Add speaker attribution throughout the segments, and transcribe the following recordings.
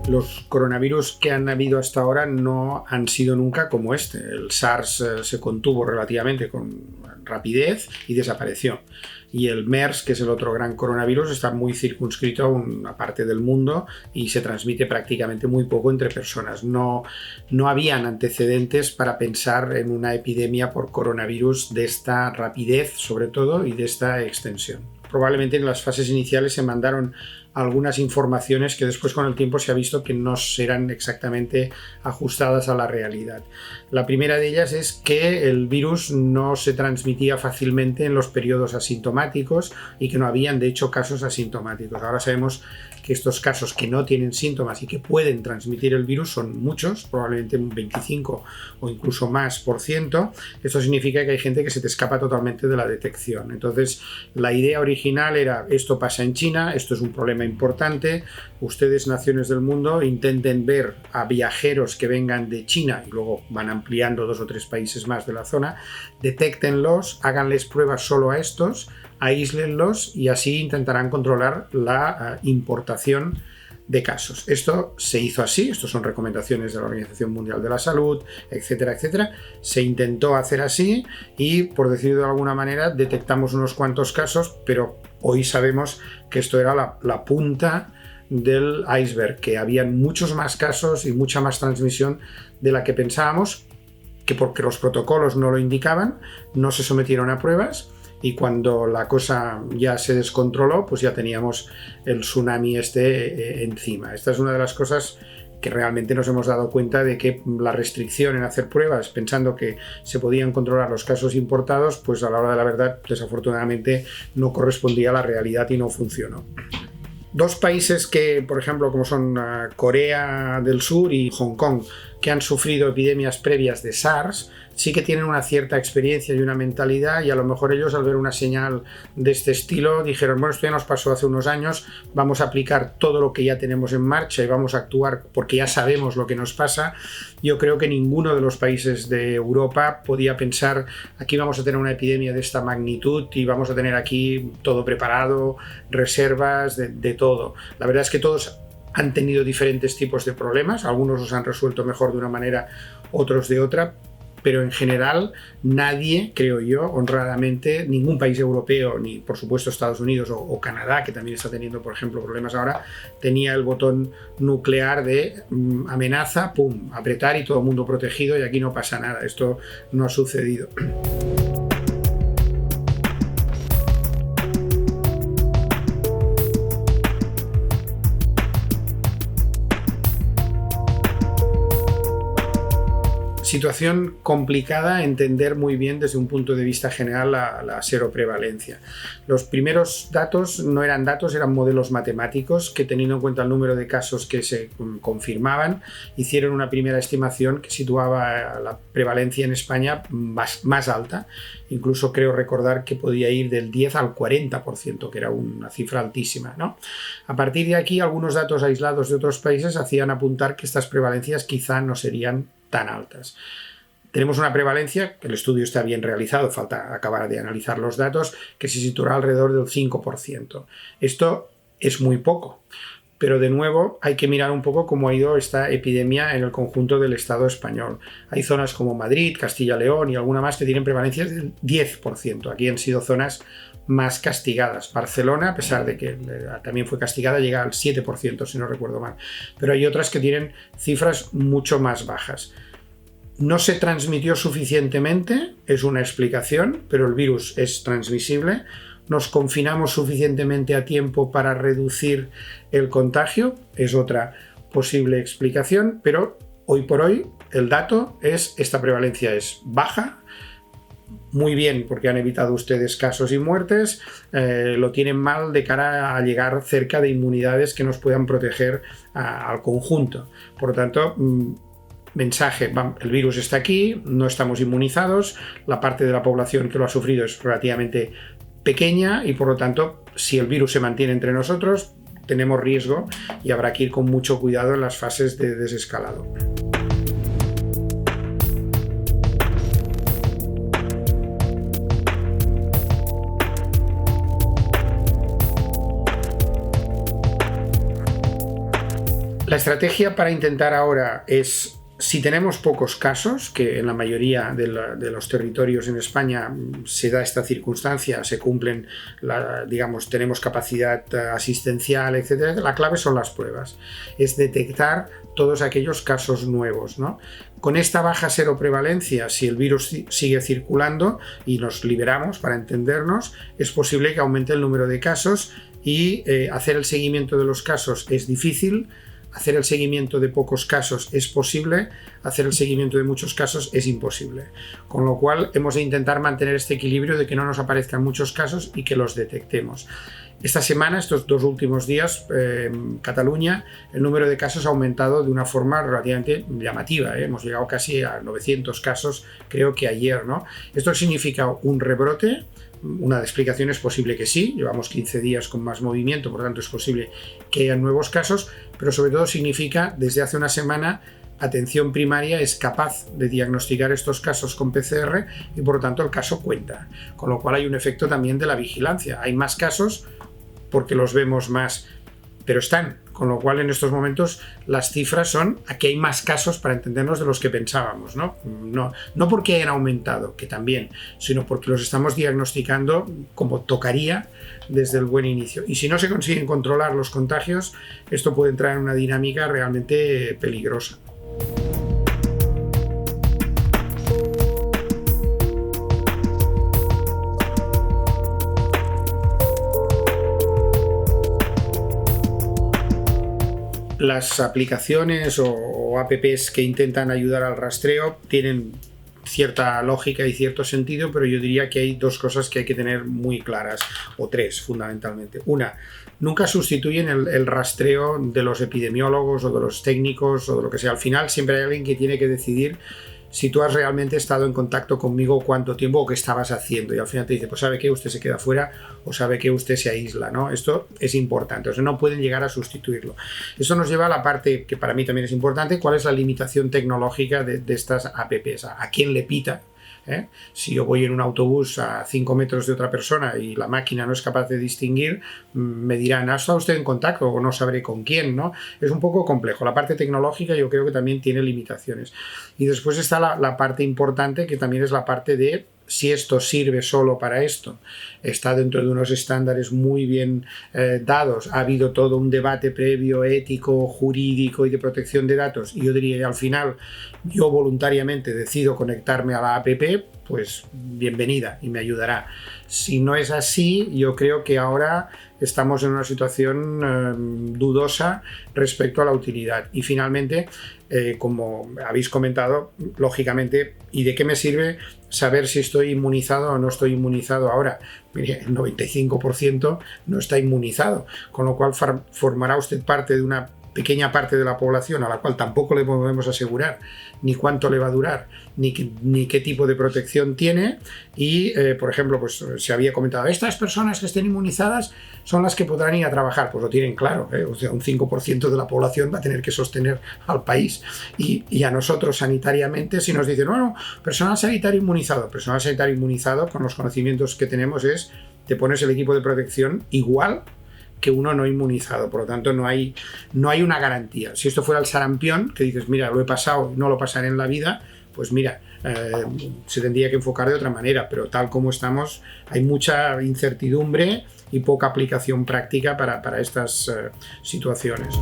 Speaker 1: Los coronavirus que han habido hasta ahora no han sido nunca como este. El SARS se contuvo relativamente con rapidez y desapareció. Y el MERS, que es el otro gran coronavirus, está muy circunscrito a una parte del mundo y se transmite prácticamente muy poco entre personas. No habían antecedentes para pensar en una epidemia por coronavirus de esta rapidez, sobre todo, y de esta extensión. Probablemente en las fases iniciales se mandaron algunas informaciones que después con el tiempo se ha visto que no eran exactamente ajustadas a la realidad. La primera de ellas es que el virus no se transmitía fácilmente en los periodos asintomáticos y que no habían de hecho casos asintomáticos. Ahora sabemos que estos casos que no tienen síntomas y que pueden transmitir el virus son muchos, probablemente un 25 o incluso más %. Esto significa que hay gente que se te escapa totalmente de la detección. Entonces, la idea original era: esto pasa en China, esto es un problema importante, ustedes, naciones del mundo, intenten ver a viajeros que vengan de China y luego van ampliando 2 o 3 países más de la zona, detéctenlos, háganles pruebas solo a estos, aíslenlos y así intentarán controlar la importación de casos. Esto se hizo así, estos son recomendaciones de la Organización Mundial de la Salud, etcétera, etcétera. Se intentó hacer así y, por decirlo de alguna manera, detectamos unos cuantos casos, pero hoy sabemos que esto era la punta del iceberg, que habían muchos más casos y mucha más transmisión de la que pensábamos, que porque los protocolos no lo indicaban, no se sometieron a pruebas. Y cuando la cosa ya se descontroló, pues ya teníamos el tsunami encima. Esta es una de las cosas que realmente nos hemos dado cuenta de que la restricción en hacer pruebas, pensando que se podían controlar los casos importados, pues a la hora de la verdad, desafortunadamente, no correspondía a la realidad y no funcionó. 2 países que, por ejemplo, como son Corea del Sur y Hong Kong, que han sufrido epidemias previas de SARS, sí que tienen una cierta experiencia y una mentalidad, y a lo mejor ellos, al ver una señal de este estilo, dijeron: bueno, esto ya nos pasó hace unos años, vamos a aplicar todo lo que ya tenemos en marcha y vamos a actuar porque ya sabemos lo que nos pasa. Yo creo que ninguno de los países de Europa podía pensar: aquí vamos a tener una epidemia de esta magnitud y vamos a tener aquí todo preparado, reservas de todo. La verdad es que todos han tenido diferentes tipos de problemas, algunos los han resuelto mejor de una manera, otros de otra, pero en general nadie, creo yo, honradamente, ningún país europeo, ni por supuesto Estados Unidos o Canadá, que también está teniendo, por ejemplo, problemas ahora, tenía el botón nuclear de amenaza, pum, apretar y todo el mundo protegido, y aquí no pasa nada. Esto no ha sucedido. Situación complicada entender muy bien desde un punto de vista general la seroprevalencia. Los primeros datos no eran datos, eran modelos matemáticos que, teniendo en cuenta el número de casos que se confirmaban, hicieron una primera estimación que situaba la prevalencia en España más alta. Incluso creo recordar que podía ir del 10 al 40%, que era una cifra altísima, ¿no? A partir de aquí, algunos datos aislados de otros países hacían apuntar que estas prevalencias quizá no serían tan altas. Tenemos una prevalencia, que el estudio está bien realizado, falta acabar de analizar los datos, que se situará alrededor del 5%. Esto es muy poco, pero de nuevo hay que mirar un poco cómo ha ido esta epidemia en el conjunto del Estado español. Hay zonas como Madrid, Castilla-León y alguna más que tienen prevalencias del 10%. Aquí han sido zonas más castigadas. Barcelona, a pesar de que también fue castigada, llega al 7%, si no recuerdo mal. Pero hay otras que tienen cifras mucho más bajas. No se transmitió suficientemente, es una explicación, pero el virus es transmisible. Nos confinamos suficientemente a tiempo para reducir el contagio, es otra posible explicación, pero hoy por hoy el dato es: esta prevalencia es baja. Muy bien, porque han evitado ustedes casos y muertes, lo tienen mal de cara a llegar cerca de inmunidades que nos puedan proteger al conjunto. Por lo tanto, mensaje: el virus está aquí, no estamos inmunizados, la parte de la población que lo ha sufrido es relativamente pequeña y por lo tanto, si el virus se mantiene entre nosotros, tenemos riesgo y habrá que ir con mucho cuidado en las fases de desescalado. La estrategia para intentar ahora es, si tenemos pocos casos, que en la mayoría de los territorios en España se da esta circunstancia, se cumplen, digamos, tenemos capacidad asistencial, etc., la clave son las pruebas, es detectar todos aquellos casos nuevos, ¿no? Con esta baja seroprevalencia, si el virus sigue circulando y nos liberamos, para entendernos, es posible que aumente el número de casos y hacer el seguimiento de los casos es difícil. Hacer el seguimiento de pocos casos es posible, hacer el seguimiento de muchos casos es imposible. Con lo cual hemos de intentar mantener este equilibrio de que no nos aparezcan muchos casos y que los detectemos. Esta semana, estos 2 últimos días, en Cataluña, el número de casos ha aumentado de una forma relativamente llamativa. Hemos llegado casi a 900 casos, creo que ayer, ¿no? Esto significa un rebrote. Una explicación es posible que sí, llevamos 15 días con más movimiento, por lo tanto es posible que haya nuevos casos, pero sobre todo significa, desde hace una semana, atención primaria es capaz de diagnosticar estos casos con PCR y por lo tanto el caso cuenta, con lo cual hay un efecto también de la vigilancia. Hay más casos porque los vemos más, pero están, con lo cual en estos momentos las cifras son, aquí hay más casos para entendernos de los que pensábamos, ¿no? No porque hayan aumentado, que también, sino porque los estamos diagnosticando como tocaría desde el buen inicio. Y si no se consiguen controlar los contagios, esto puede entrar en una dinámica realmente peligrosa. Las aplicaciones o apps que intentan ayudar al rastreo tienen cierta lógica y cierto sentido, pero yo diría que hay 2 cosas que hay que tener muy claras, o 3 fundamentalmente. Una, nunca sustituyen el rastreo de los epidemiólogos o de los técnicos o de lo que sea. Al final siempre hay alguien que tiene que decidir si tú has realmente estado en contacto conmigo, cuánto tiempo o qué estabas haciendo. Y al final te dice, pues sabe que usted se queda fuera o sabe que usted se aísla, ¿no? Esto es importante, o sea, no pueden llegar a sustituirlo. Eso nos lleva a la parte que para mí también es importante, cuál es la limitación tecnológica de estas apps, a quién le pita. Si yo voy en un autobús a 5 metros de otra persona y la máquina no es capaz de distinguir, me dirán, ¿ha estado usted en contacto? O no sabré con quién, ¿no? Es un poco complejo. La parte tecnológica yo creo que también tiene limitaciones. Y después está la parte importante, que también es la parte de si esto sirve solo para esto, está dentro de unos estándares muy bien dados, ha habido todo un debate previo, ético, jurídico y de protección de datos, y yo diría que al final yo voluntariamente decido conectarme a la app, pues bienvenida y me ayudará. Si no es así, yo creo que ahora estamos en una situación dudosa respecto a la utilidad. Y finalmente, como habéis comentado, lógicamente, ¿y de qué me sirve saber si estoy inmunizado o no estoy inmunizado ahora? Mire, el 95% no está inmunizado, con lo cual formará usted parte de una pequeña parte de la población a la cual tampoco le podemos asegurar ni cuánto le va a durar, ni qué tipo de protección tiene. Y, por ejemplo, pues se había comentado, estas personas que estén inmunizadas son las que podrán ir a trabajar. Pues lo tienen claro, o sea, un 5% de la población va a tener que sostener al país. Y a nosotros sanitariamente, si nos dicen, bueno, personal sanitario inmunizado con los conocimientos que tenemos es, te pones el equipo de protección igual que uno no inmunizado, por lo tanto no hay una garantía. Si esto fuera el sarampión, que dices, mira, lo he pasado, no lo pasaré en la vida, pues mira, se tendría que enfocar de otra manera, pero tal como estamos, hay mucha incertidumbre y poca aplicación práctica para estas situaciones.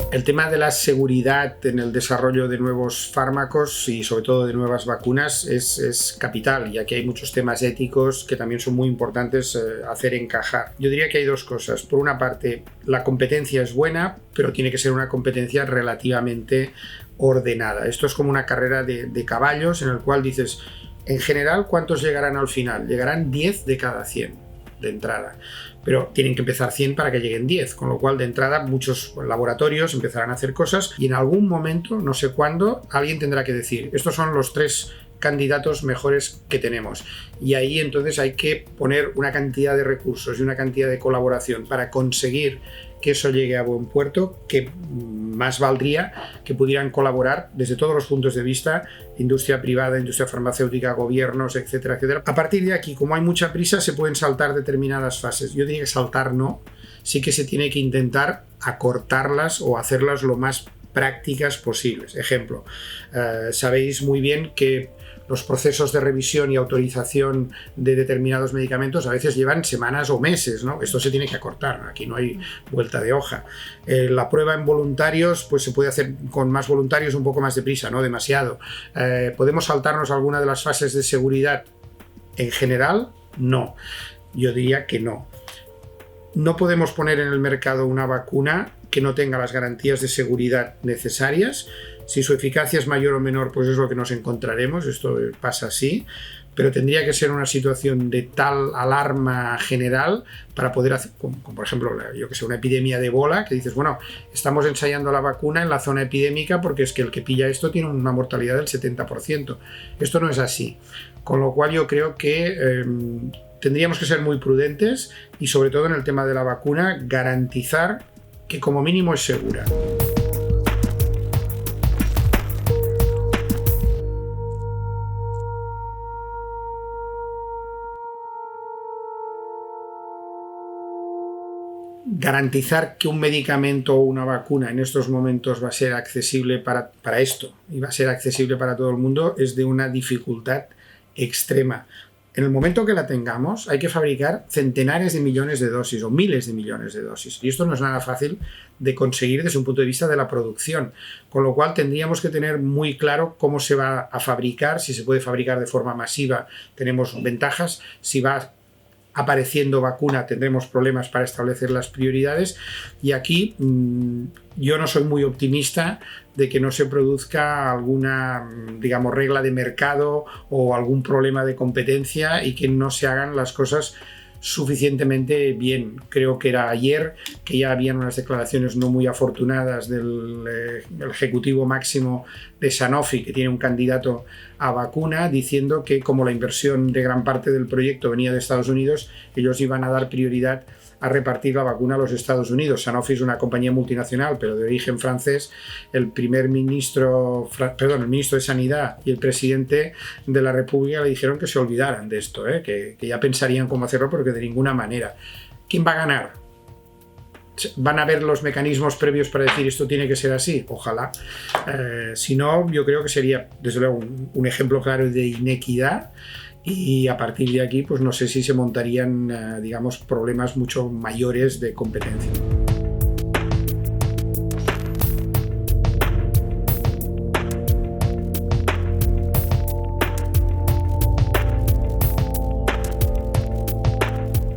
Speaker 1: El tema de la seguridad en el desarrollo de nuevos fármacos y sobre todo de nuevas vacunas es capital, ya que hay muchos temas éticos que también son muy importantes hacer encajar. Yo diría que hay 2 cosas. Por una parte, la competencia es buena, pero tiene que ser una competencia relativamente ordenada. Esto es como una carrera de caballos en el cual dices, en general, ¿cuántos llegarán al final? Llegarán 10 de cada 100 de entrada, pero tienen que empezar 100 para que lleguen 10, con lo cual de entrada muchos laboratorios empezarán a hacer cosas y en algún momento, no sé cuándo, alguien tendrá que decir, estos son los 3 candidatos mejores que tenemos. Y ahí entonces hay que poner una cantidad de recursos y una cantidad de colaboración para conseguir que eso llegue a buen puerto, que más valdría que pudieran colaborar desde todos los puntos de vista, industria privada, industria farmacéutica, gobiernos, etcétera, etcétera. A partir de aquí, como hay mucha prisa, se pueden saltar determinadas fases. Yo diría que saltar no, sí que se tiene que intentar acortarlas o hacerlas lo más prácticas posibles. Ejemplo, sabéis muy bien que los procesos de revisión y autorización de determinados medicamentos a veces llevan semanas o meses, ¿no? Esto se tiene que acortar, aquí no hay vuelta de hoja. La prueba en voluntarios pues se puede hacer con más voluntarios un poco más deprisa, no demasiado. ¿Podemos saltarnos alguna de las fases de seguridad? En general, no. Yo diría que no. No podemos poner en el mercado una vacuna que no tenga las garantías de seguridad necesarias. Si su eficacia es mayor o menor, pues es lo que nos encontraremos, esto pasa así, pero tendría que ser una situación de tal alarma general para poder hacer, como por ejemplo, yo que sé, una epidemia de ébola, que dices, bueno, estamos ensayando la vacuna en la zona epidémica porque es que el que pilla esto tiene una mortalidad del 70%. Esto no es así, con lo cual yo creo que tendríamos que ser muy prudentes y sobre todo en el tema de la vacuna garantizar que como mínimo es segura. Garantizar que un medicamento o una vacuna en estos momentos va a ser accesible para esto y va a ser accesible para todo el mundo es de una dificultad extrema. En el momento que la tengamos hay que fabricar centenares de millones de dosis o miles de millones de dosis y esto no es nada fácil de conseguir desde un punto de vista de la producción, con lo cual tendríamos que tener muy claro cómo se va a fabricar, si se puede fabricar de forma masiva tenemos ventajas, si va apareciendo vacuna tendremos problemas para establecer las prioridades y aquí yo no soy muy optimista de que no se produzca alguna, digamos, regla de mercado o algún problema de competencia y que no se hagan las cosas suficientemente bien. Creo que era ayer que ya habían unas declaraciones no muy afortunadas del ejecutivo máximo de Sanofi, que tiene un candidato a vacuna, diciendo que como la inversión de gran parte del proyecto venía de Estados Unidos, ellos iban a dar prioridad a repartir la vacuna a los Estados Unidos. Sanofi es una compañía multinacional, pero de origen francés. El ministro de Sanidad y el presidente de la República le dijeron que se olvidaran de esto, que ya pensarían cómo hacerlo, pero que de ninguna manera. ¿Quién va a ganar? ¿Van a ver los mecanismos previos para decir esto tiene que ser así? Ojalá. Si no, yo creo que sería, desde luego, un ejemplo claro de inequidad. Y a partir de aquí, pues no sé si se montarían, digamos, problemas mucho mayores de competencia.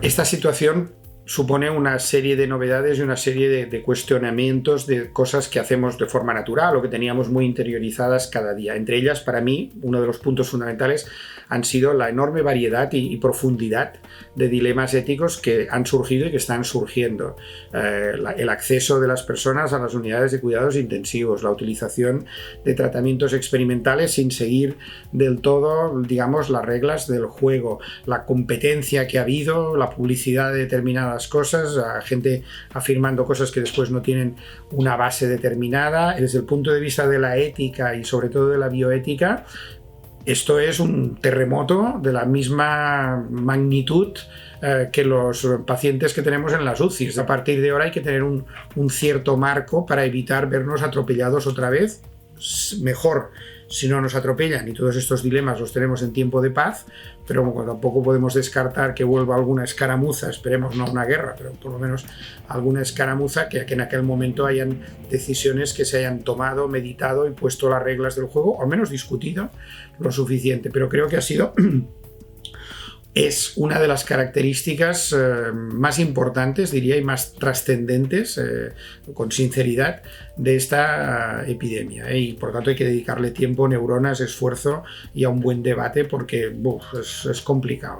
Speaker 1: Esta situación supone una serie de novedades y una serie de cuestionamientos de cosas que hacemos de forma natural o que teníamos muy interiorizadas cada día. Entre ellas, para mí, uno de los puntos fundamentales han sido la enorme variedad y profundidad de dilemas éticos que han surgido y que están surgiendo. El acceso de las personas a las unidades de cuidados intensivos, la utilización de tratamientos experimentales sin seguir del todo, digamos, las reglas del juego, la competencia que ha habido, la publicidad de determinadas cosas, a gente afirmando cosas que después no tienen una base determinada. Desde el punto de vista de la ética y sobre todo de la bioética, esto es un terremoto de la misma magnitud que los pacientes que tenemos en las UCIs. A partir de ahora hay que tener un cierto marco para evitar vernos atropellados otra vez. Mejor si no nos atropellan y todos estos dilemas los tenemos en tiempo de paz, pero tampoco podemos descartar que vuelva alguna escaramuza, esperemos no una guerra, pero por lo menos alguna escaramuza, que en aquel momento hayan decisiones que se hayan tomado, meditado y puesto las reglas del juego, o al menos discutido lo suficiente. Pero creo que es una de las características más importantes, diría, y más trascendentes, con sinceridad, de esta epidemia. Y por tanto hay que dedicarle tiempo, neuronas, esfuerzo y a un buen debate porque es complicado.